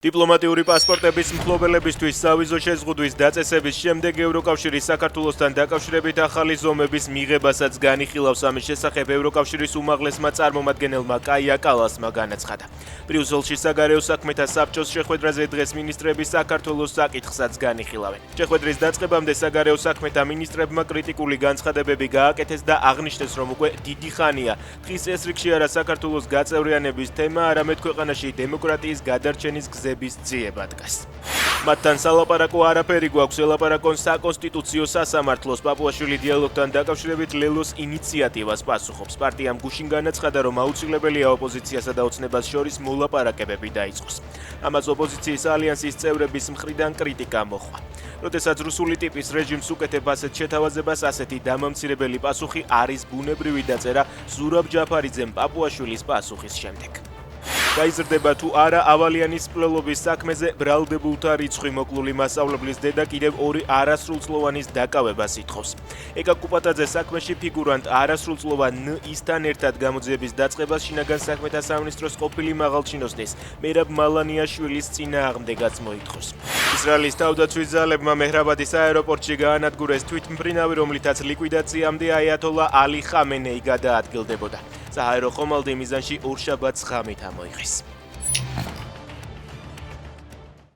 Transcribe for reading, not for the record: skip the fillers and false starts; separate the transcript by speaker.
Speaker 1: დიპლომატიური პასპორტების მფლობელებისთვის სავიზო შეზღუდვის დაწესების შემდეგ ევროკავშირის საქართველოსთან დაკავშირებით ახალი ზომების მიღებასაც განიხილავს. ამის შესახებ ევროკავშირის უმაღლესმა წარმომადგენელმა კაია კალასმა განაცხადა. ბრიუსელში საგარეო საქმეთა საბჭოს შეხვედრაზე დღეს მინისტრები საქართველოს საკითხსაც განიხილავენ. შეხვედრის დაწყებამდე საგარეო საქმეთა მინისტრებმა კრიტიკული განცხადებები გააკეთეს და აღნიშნეს, რომ უკვე დიდი ხანია დღის წესრიგში არა საქართველოს გაწევრიანების თემა, არამედ ქვეყანაში დემოკრატიის გადარჩენის გზების ძიება დგას. მათთან სალაპარაკო არაფერი გვაქვს, ელაპარაკონ საკონსტიტუციო სასამართლოს. პაპუაშვილი დიალოგთან დაკავშირებით ლელოს ინიციატივას პასუხობს. პარტიამ გუშინ განაცხადა, რომ აუცილებელია ოპოზიციასა და ოცნებას შორის მოლაპარაკებები დაიწყოს. ამას ოპოზიციის ალიანსის წევრების მხრიდან კრიტიკა მოჰყვა. როდესაც რუსული ტიპის რეჟიმს უკეთებ ასეთ შეთავაზებას, ასეთი დამამცირებელი პასუხი არის ბუნებრივი დაწერა ზურაბ ჯაფარიძემ პაპუაშვილის პასუხის შემდეგ. გაიზრდება თუ არა ავალიანის მკვლელობის საქმეზე ბრალდებულთა რიცხვი. მოკლული მასწავლებლის დედა კიდევ ორი არასრულწლოვანის დაკავებას ითხოვს. ეკა კუპატაძე საქმეში ფიგურანტ არასრულწლოვან ν-ისთან ერთად გამოძიების დაწყებას შინაგან საქმეთა სამინისტროს ყოფილი მაღალჩინოსნის მერაბ მალანიაშვილის წინააღმდეგაც მოითხოვს. ისრაელის თავდაცვის ძალებმა მეჰრაბადის აეროპორტში გაანადგურეს თვითმფრინავი, რომლითაც ლიკვიდაციამდე აიათოლა ალი ხამენეი გადაადგილდებოდა. საჰაერო ხომალდი მიზანში ორშაბათს ღამით ამოიღეს.